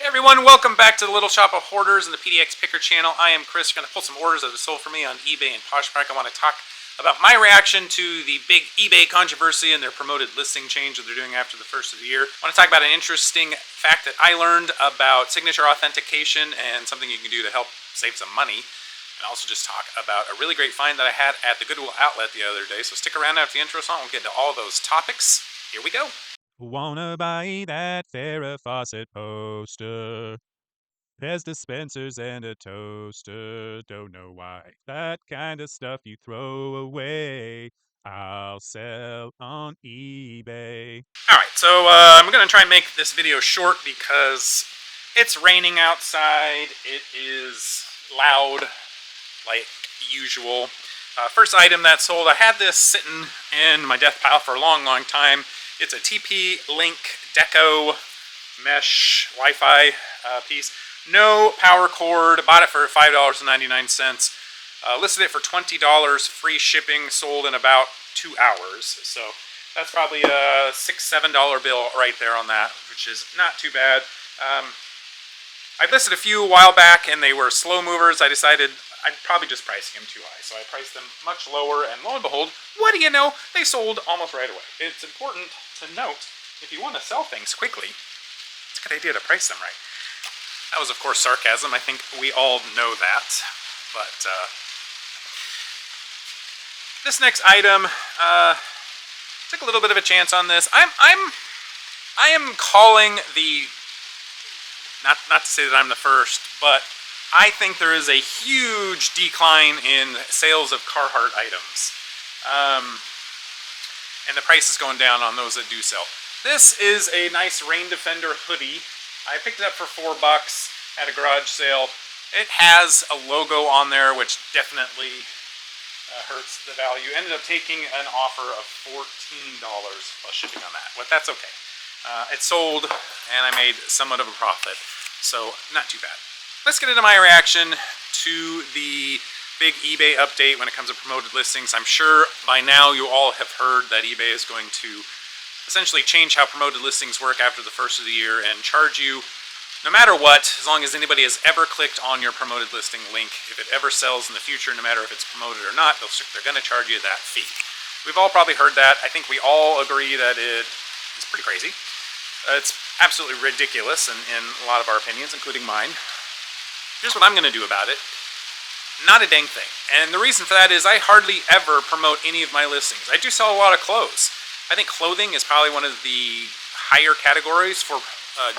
Everyone, welcome back to the Little Shop of Hoarders and the PDX Picker channel. I am Chris. Going to pull some orders that have sold for me on eBay and Poshmark. I want to talk about my reaction to the big eBay controversy and their promoted listing change that they're doing after the first of the year. I want to talk about an interesting fact that I learned about signature authentication and something you can do to help save some money. And also just talk about a really great find that I had at the Goodwill outlet the other day. So stick around after the intro song. We'll get into all those topics. Here we go. Wanna buy that Farrah Fawcett poster. There's dispensers and a toaster. Don't know why. That kind of stuff you throw away. I'll sell on eBay. Alright, so I'm going to try and make this video short because it's raining outside. It is loud, like usual. First item that sold, I had this sitting in my death pile for a long time. It's a TP-Link Deco mesh Wi-Fi piece. No power cord. Bought it for $5.99. Listed it for $20, free shipping. Sold in about 2 hours. So that's probably a $6-7 bill right there on that, which is not too bad. I listed a few a while back and they were slow movers. I decided I'd probably just pricing them too high, so I priced them much lower, and lo and behold, what do you know? They sold almost right away. It's important to note, if you want to sell things quickly, it's a good idea to price them right. That was, of course, sarcasm. I think we all know that, but this next item, took a little bit of a chance on this. I am calling the, not to say that I'm the first, but I think there is a huge decline in sales of Carhartt items. And the price is going down on those that do sell. This is a nice Rain Defender hoodie. I picked it up for $4 at a garage sale. It has a logo on there, which definitely hurts the value. Ended up taking an offer of $14 plus shipping on that, but that's okay. It sold, and I made somewhat of a profit, so not too bad. Let's get into my reaction to the big eBay update when it comes to promoted listings. I'm sure by now you all have heard that eBay is going to essentially change how promoted listings work after the first of the year and charge you no matter what, as long as anybody has ever clicked on your promoted listing link. If it ever sells in the future, no matter if it's promoted or not, they're going to charge you that fee. We've all probably heard that. I think we all agree that it is pretty crazy. It's absolutely ridiculous in a lot of our opinions, including mine. Here's what I'm going to do about it. Not a dang thing. And the reason for that is I hardly ever promote any of my listings. I do sell a lot of clothes. I think clothing is probably one of the higher categories for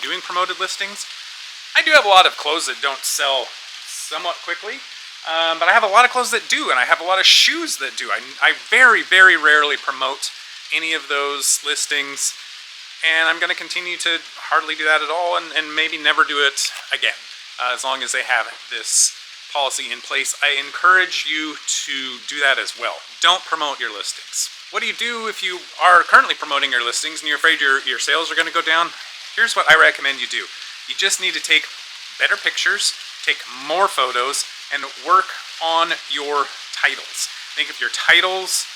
doing promoted listings. I do have a lot of clothes that don't sell somewhat quickly, but I have a lot of clothes that do, and I have a lot of shoes that do. I very, very rarely promote any of those listings, and I'm going to continue to hardly do that at all, and maybe never do it again. As long as they have this policy in place. I encourage you to do that as well. Don't promote your listings. What do you do if you are currently promoting your listings and you're afraid your sales are going to go down? Here's what I recommend you do. You just need to take better pictures, take more photos, and work on your titles. Think of your titles,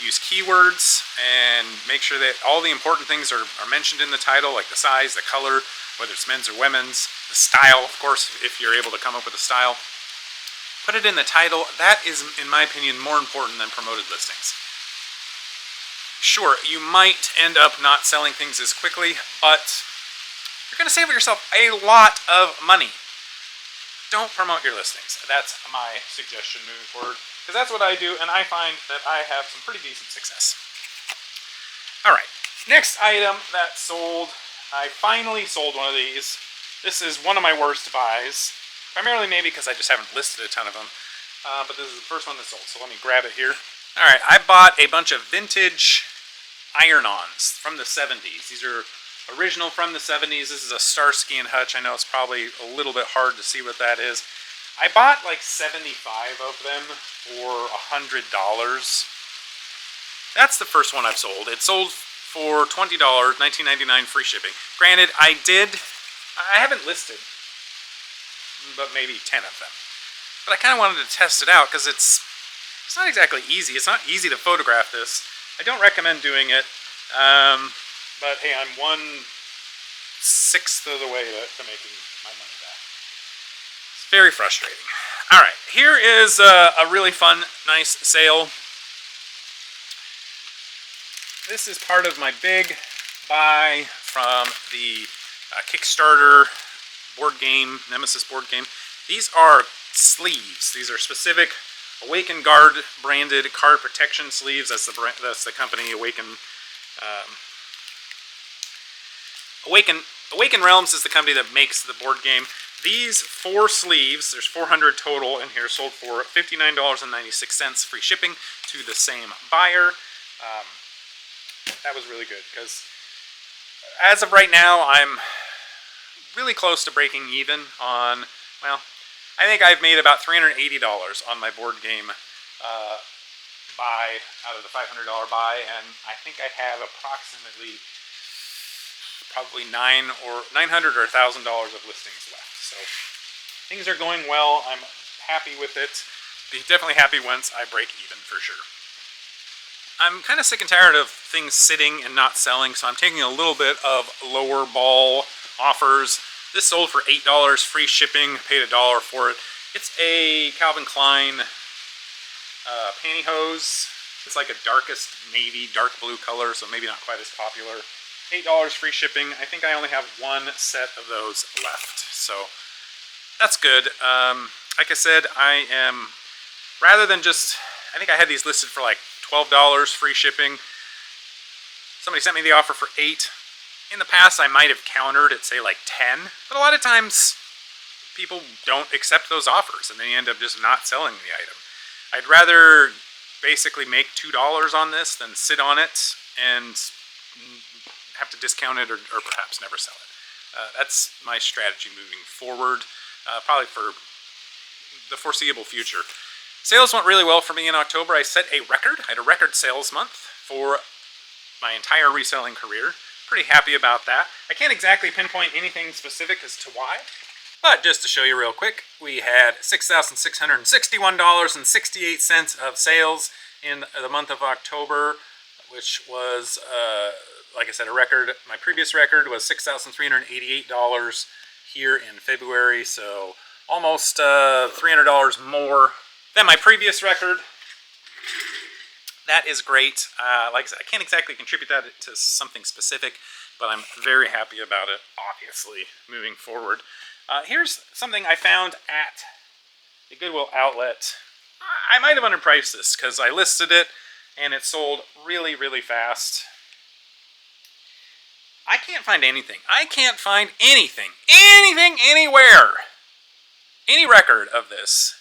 use keywords, and make sure that all the important things are mentioned in the title, like the size, the color, whether it's men's or women's, the style, of course, if you're able to come up with a style. Put it in the title. That is, in my opinion, more important than promoted listings. Sure, you might end up not selling things as quickly, but you're going to save yourself a lot of money. Don't promote your listings. That's my suggestion moving forward, because that's what I do, and I find that I have some pretty decent success. Alright, next item that sold. I finally sold one of these. This is one of my worst buys. Primarily maybe because I just haven't listed a ton of them. But this is the first one that sold, so let me grab it here. Alright, I bought a bunch of vintage iron-ons from the 70s. These are original from the 70s. This is a Starsky and Hutch. I know it's probably a little bit hard to see what that is. I bought like 75 of them for $100. That's the first one I've sold. It sold for $20, $19.99 free shipping. Granted, I haven't listed but maybe 10 of them. But I kind of wanted to test it out because it's not exactly easy. It's not easy to photograph this. I don't recommend doing it. But hey, I'm one sixth of the way to making my money back. It's very frustrating. All right, here is a really fun, nice sale. This is part of my big buy from the Kickstarter board game, Nemesis board game. These are sleeves. These are specific Awaken Guard branded card protection sleeves. That's the company Awaken. Awaken Realms is the company that makes the board game. These 4 sleeves, there's 400 total in here, sold for $59.96, free shipping to the same buyer. That was really good because as of right now, I'm really close to breaking even on, well, I think I've made about $380 on my board game buy out of the $500 buy, and I think I have approximately probably $900 or $1,000 of listings left. So things are going well. I'm happy with it. Be definitely happy once I break even for sure. I'm kind of sick and tired of things sitting and not selling, so I'm taking a little bit of lower ball offers. This sold for $8, free shipping, paid $1 for it. It's a Calvin Klein pantyhose. It's like a darkest navy, dark blue color, so maybe not quite as popular. $8 free shipping. I think I only have 1 set of those left, so that's good. Like I said, I am, rather than just, I think I had these listed for like $12 free shipping. Somebody sent me the offer for $8. In the past, I might have countered at, say, like $10, but a lot of times people don't accept those offers and they end up just not selling the item. I'd rather basically make $2 on this than sit on it and have to discount it or perhaps never sell it. That's my strategy moving forward, probably for the foreseeable future. Sales went really well for me in October. I set a record. I had a record sales month for my entire reselling career. Pretty happy about that. I can't exactly pinpoint anything specific as to why, but just to show you real quick, we had $6,661.68 of sales in the month of October, which was, like I said, a record. My previous record was $6,388 here in February, so almost $300 more than my previous record. That is great. Like I said, I can't exactly contribute that to something specific, but I'm very happy about it, obviously, moving forward. Here's something I found at the Goodwill outlet. I might have underpriced this because I listed it and it sold really, really fast. I can't find anything. I can't find anything anywhere. Any record of this.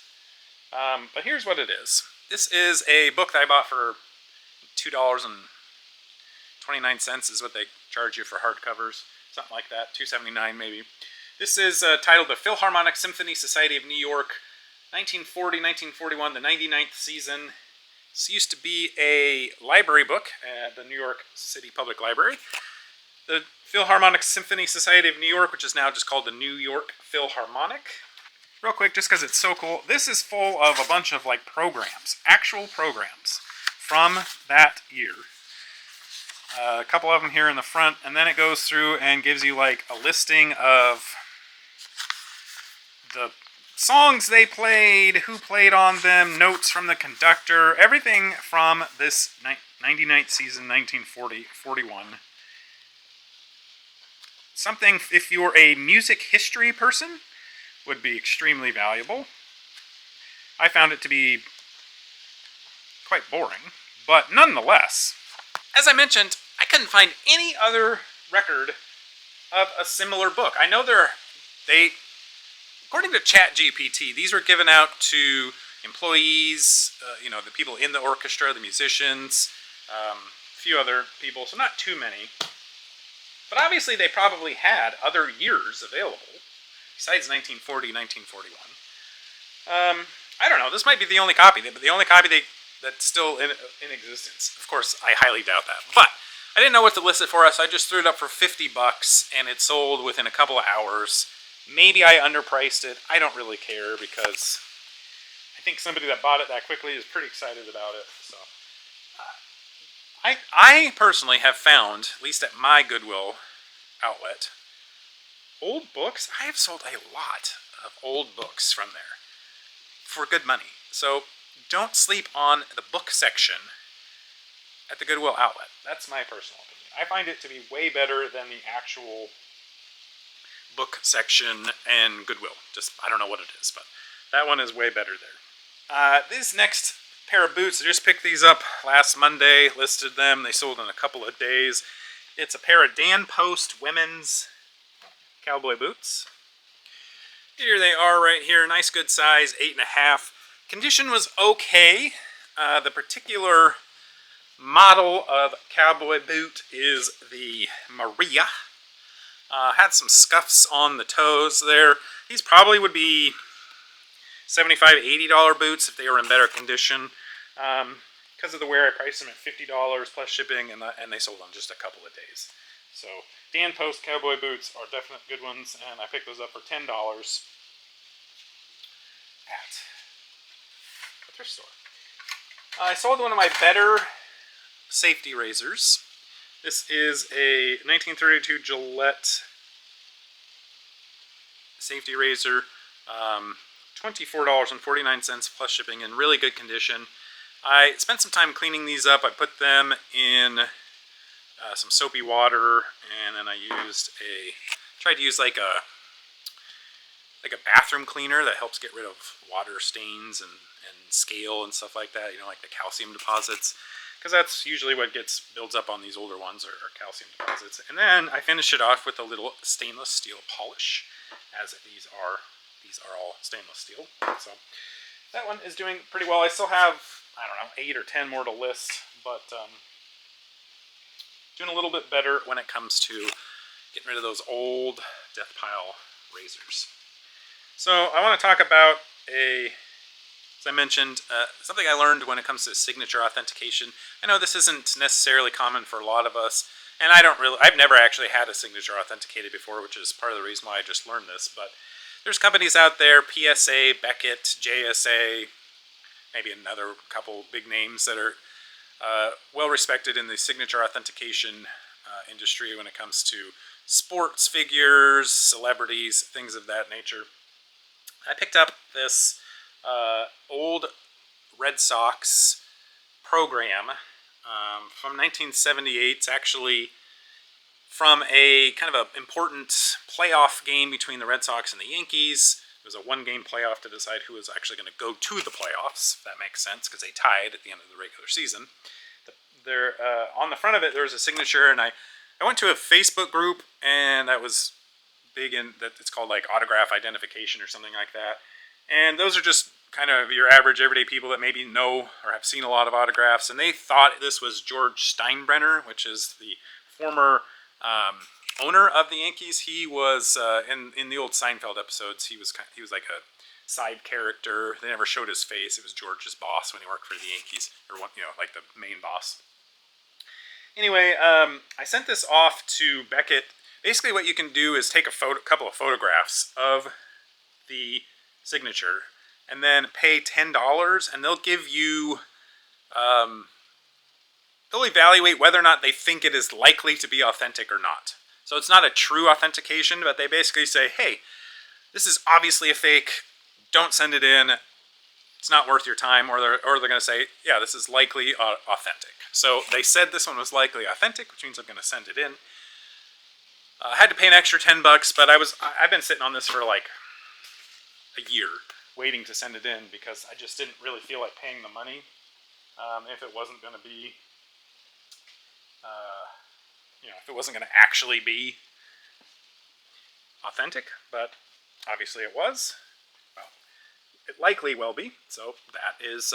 But here's what it is. This is a book that I bought for $2.29 is what they charge you for hardcovers. Something like that, $2.79 maybe. This is titled The Philharmonic Symphony Society of New York, 1940-1941, the 99th season. This used to be a library book at the New York City Public Library. The Philharmonic Symphony Society of New York, which is now just called the New York Philharmonic. Real quick, just because it's so cool, this is full of a bunch of like programs, actual programs from that year. A couple of them here in the front, and then it goes through and gives you like a listing of the songs they played, who played on them, notes from the conductor, everything from this 99th season, 1940-41. Something, if you're a music history person, would be extremely valuable. I found it to be quite boring, but nonetheless, as I mentioned, I couldn't find any other record of a similar book. I know according to ChatGPT, these were given out to employees, the people in the orchestra, the musicians, a few other people, so not too many. But obviously they probably had other years available, besides 1940, 1941. I don't know, this might be the only copy, but the only copy that's still in existence. Of course, I highly doubt that. But I didn't know what to list it for, so I just threw it up for $50, and it sold within a couple of hours. Maybe I underpriced it. I don't really care, because I think somebody that bought it that quickly is pretty excited about it. So I personally have found, at least at my Goodwill outlet, old books, I have sold a lot of old books from there for good money. So don't sleep on the book section at the Goodwill outlet. That's my personal opinion. I find it to be way better than the actual book section and Goodwill. Just, I don't know what it is, but that one is way better there. This next pair of boots, I just picked these up last Monday, listed them. They sold in a couple of days. It's a pair of Dan Post women's cowboy boots. Here they are right here. Nice good size, 8.5. Condition was okay. The particular model of cowboy boot is the Maria. Had some scuffs on the toes there. These probably would be $75, $80 boots if they were in better condition. Because of the wear, I priced them at $50 plus shipping, and they sold in just a couple of days. So Dan Post cowboy boots are definite good ones, and I picked those up for $10 at a thrift store. I sold one of my better safety razors. This is a 1932 Gillette safety razor, $24.49 plus shipping, in really good condition. I spent some time cleaning these up. I put them in some soapy water, and then I tried to use like a bathroom cleaner that helps get rid of water stains and scale and stuff like that, you know, like the calcium deposits, because that's usually what builds up on these older ones are calcium deposits. And then I finish it off with a little stainless steel polish, as these are all stainless steel. So that one is doing pretty well. I still have, I don't know, 8 or 10 more to list, but doing a little bit better when it comes to getting rid of those old death pile razors. So I want to talk about as I mentioned, something I learned when it comes to signature authentication. I know this isn't necessarily common for a lot of us, and I've never actually had a signature authenticated before, which is part of the reason why I just learned this, but there's companies out there, PSA, Beckett, JSA, maybe another couple big names that are well respected in the signature authentication industry when it comes to sports figures, celebrities, things of that nature. I picked up this old Red Sox program from 1978. It's actually from a kind of an important playoff game between the Red Sox and the Yankees. It was a one-game playoff to decide who was actually going to go to the playoffs, if that makes sense, because they tied at the end of the regular season. On the front of it, there was a signature, and I went to a Facebook group, and that was big in that. It's called like autograph identification or something like that. And those are just kind of your average everyday people that maybe know or have seen a lot of autographs, and they thought this was George Steinbrenner, which is the former owner of the Yankees. He was in the old Seinfeld episodes. He was like a side character. They never showed his face. It was George's boss when he worked for the Yankees, or like the main boss. Anyway, I sent this off to Beckett. Basically, what you can do is take a couple of photographs of the signature, and then pay $10, and they'll give you, they'll evaluate whether or not they think it is likely to be authentic or not. So it's not a true authentication, but they basically say, hey, this is obviously a fake, don't send it in, it's not worth your time, or they're going to say, yeah, this is likely authentic. So they said this one was likely authentic, which means I'm going to send it in. I had to pay an extra $10, but I've been sitting on this for like a year waiting to send it in, because I just didn't really feel like paying the money if it wasn't going to be, if it wasn't going to actually be authentic. But obviously it was. Well, it likely will be. So that is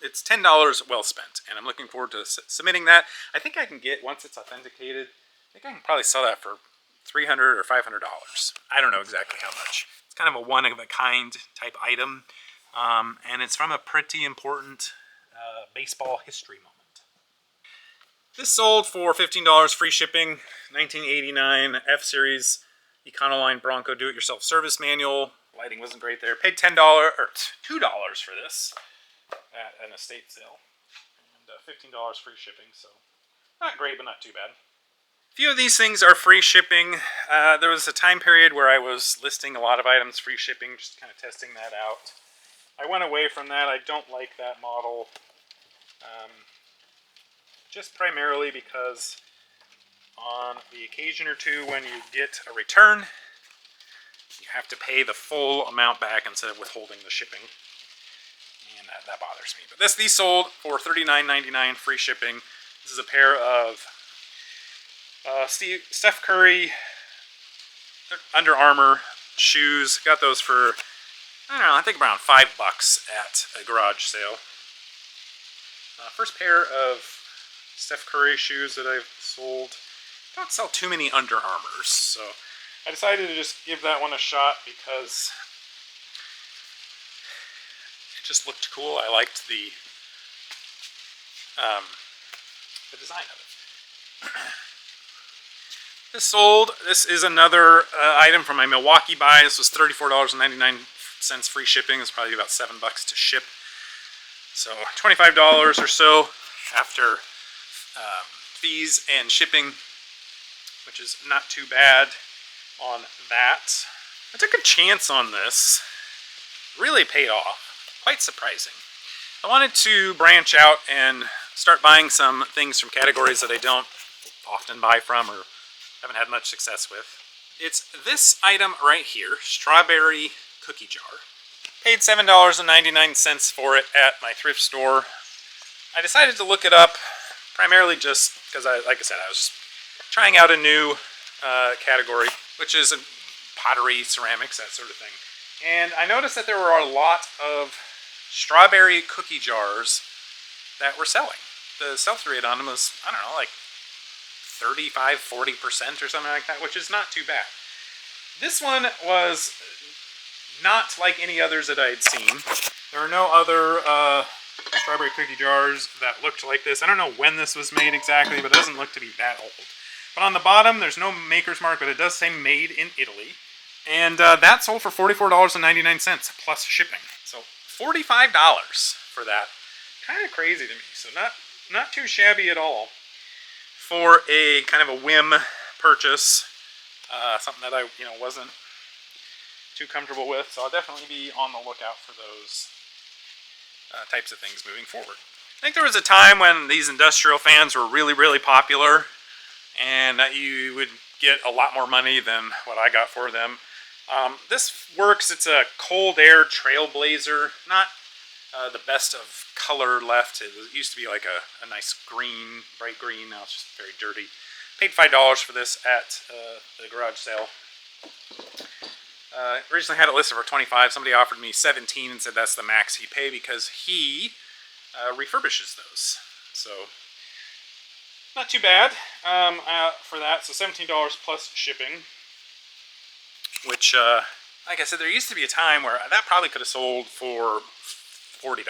it's $10 well spent, and I'm looking forward to submitting that. I think I can get, once it's authenticated, I think I can probably sell that for $300 or $500. I don't know exactly how much. It's kind of a one-of-a-kind type item, and it's from a pretty important baseball history moment. This sold for $15 free shipping, 1989 F-Series Econoline Bronco Do-It-Yourself Service Manual. Lighting wasn't great there. Paid $2 for this at an estate sale, and $15 free shipping, so not great, but not too bad. A few of these things are free shipping. There was a time period where I was listing a lot of items free shipping, just kind of testing that out. I went away from that. I don't like that model. Just primarily because on the occasion or two when you get a return, you have to pay the full amount back instead of withholding the shipping. And that bothers me. But these sold for $39.99 free shipping. This is a pair of Steph Curry Under Armour shoes. Got those for, I don't know, I think around $5 at a garage sale. First pair of Steph Curry shoes that I've sold. Don't sell too many Under Armours, so I decided to just give that one a shot because it just looked cool. I liked the design of it. This sold. This is another item from my Milwaukee buy. This was $34.99 free shipping. It's probably about $7 to ship. So $25 or so after fees and shipping, which is not too bad on that. I took a chance on this. Really paid off. Quite surprising. I wanted to branch out and start buying some things from categories that I don't often buy from or haven't had much success with. It's this item right here, strawberry cookie jar. Paid $7.99 for it at my thrift store. I decided to look it up primarily just because, like I said, I was trying out a new category, which is pottery, ceramics, that sort of thing. And I noticed that there were a lot of strawberry cookie jars that were selling. The sell-through rate on them was, I don't know, like 35–40% or something like that, which is not too bad. This one was not like any others that I had seen. There are no other strawberry cookie jars that looked like this. I don't know when this was made exactly, but it doesn't look to be that old. But on the bottom, there's no maker's mark, but it does say made in Italy. And that sold for $44.99 plus shipping. So $45 for that. Kind of crazy to me. So not too shabby at all for a kind of a whim purchase. Something that I wasn't too comfortable with. So I'll definitely be on the lookout for those types of things moving forward. I think there was a time when these industrial fans were really, really popular, and that you would get a lot more money than what I got for them. This works. It's a cold air Trailblazer. Not the best of color left. It used to be like a nice green, bright green. Now it's just very dirty. Paid $5 for this at the garage sale. Originally had it listed for $25. Somebody offered me $17 and said that's the max he pay because he refurbishes those. So not too bad for that. So $17 plus shipping, which, like I said, there used to be a time where that probably could have sold for $40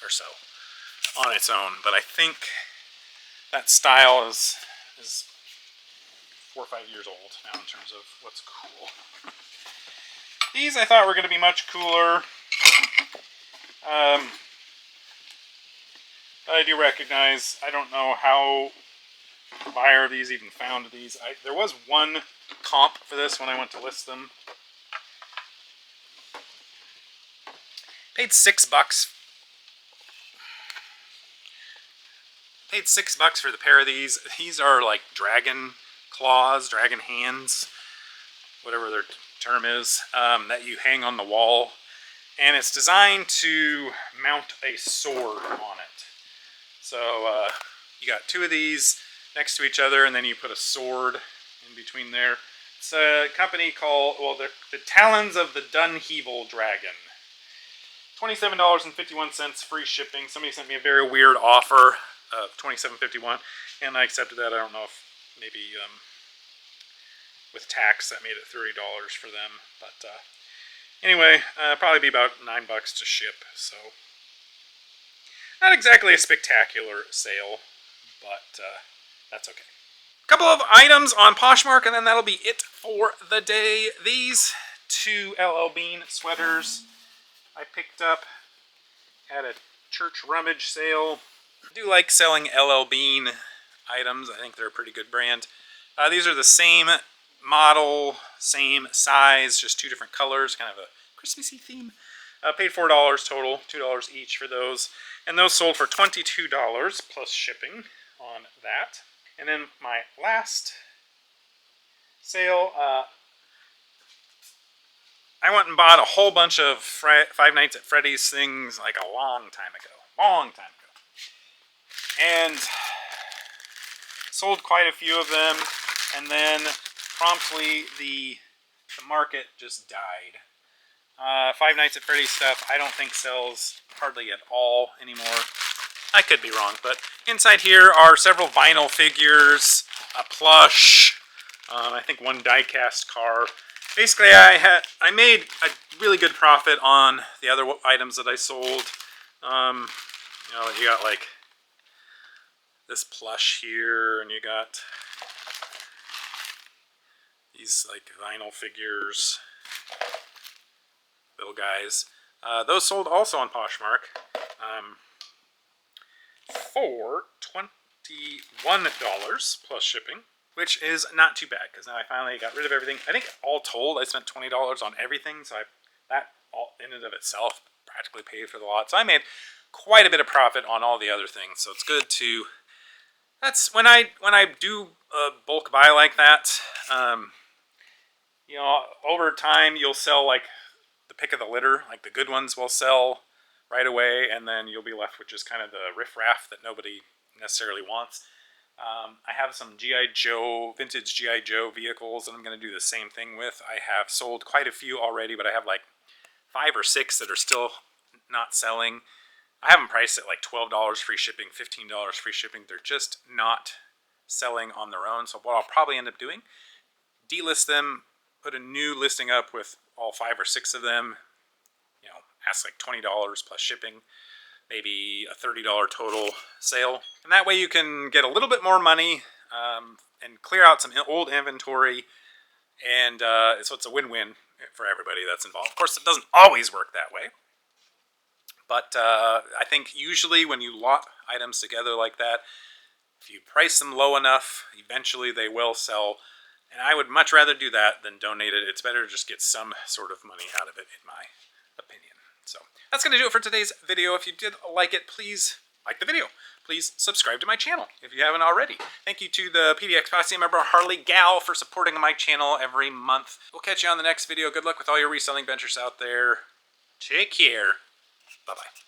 or so on its own. But I think that style is 4 or 5 years old now in terms of what's cool. These I thought were going to be much cooler. I do recognize, I don't know how the buyer of these even found these. There was one comp for this when I went to list them. Paid $6. Paid $6 for the pair of these. These are like dragon claws, dragon hands, whatever their term is, that you hang on the wall. And it's designed to mount a sword on it. So you got two of these next to each other, and then you put a sword in between there. It's a company called, well, the Talons of the Dunheevil Dragon. $27.51 free shipping. Somebody sent me a very weird offer of $27.51, and I accepted that. I don't know if maybe with tax that made it $30 for them, but anyway, probably be about $9 to ship. So not exactly a spectacular sale, but that's okay. A couple of items on Poshmark, and then that'll be it for the day. These two LL Bean sweaters I picked up at a church rummage sale. I do like selling LL Bean items. I think they're a pretty good brand. These are the same model, same size, just 2 different colors, kind of a Christmassy theme. Paid $4 total, $2 each for those. And those sold for $22 plus shipping on that. And then my last sale, I went and bought a whole bunch of Five Nights at Freddy's things like a long time ago. And sold quite a few of them, and then promptly the market just died. Five Nights at Freddy's stuff I don't think sells hardly at all anymore. I could be wrong, but inside here are several vinyl figures, a plush, I think one die-cast car. Basically, I made a really good profit on the other items that I sold. You know, you got like this plush here, and you got these like vinyl figures, little guys. Those sold also on Poshmark for $21 plus shipping, which is not too bad because now I finally got rid of everything. I think all told I spent $20 on everything, so that all in and of itself practically paid for the lot. So I made quite a bit of profit on all the other things. So it's good to. That's when I do a bulk buy like that. You know, over time you'll sell like the pick of the litter, like the good ones will sell right away, and then you'll be left with just kind of the riffraff that nobody necessarily wants. I have some G.I. Joe, vintage G.I. Joe vehicles that I'm going to do the same thing with. I have sold quite a few already, but I have like 5 or 6 that are still not selling. I have them priced at like $12 free shipping, $15 free shipping. They're just not selling on their own. So what I'll probably end up doing, delist them, put a new listing up with all 5 or 6 of them, you know, ask like $20 plus shipping, maybe a $30 total sale. And that way you can get a little bit more money and clear out some old inventory. And so it's a win-win for everybody that's involved. Of course, it doesn't always work that way. But I think usually when you lot items together like that, if you price them low enough, eventually they will sell. And I would much rather do that than donate it. It's better to just get some sort of money out of it, in my opinion. So that's going to do it for today's video. If you did like it, please like the video. Please subscribe to my channel if you haven't already. Thank you to the PDX Posse member Harley Gal for supporting my channel every month. We'll catch you on the next video. Good luck with all your reselling ventures out there. Take care. Bye-bye.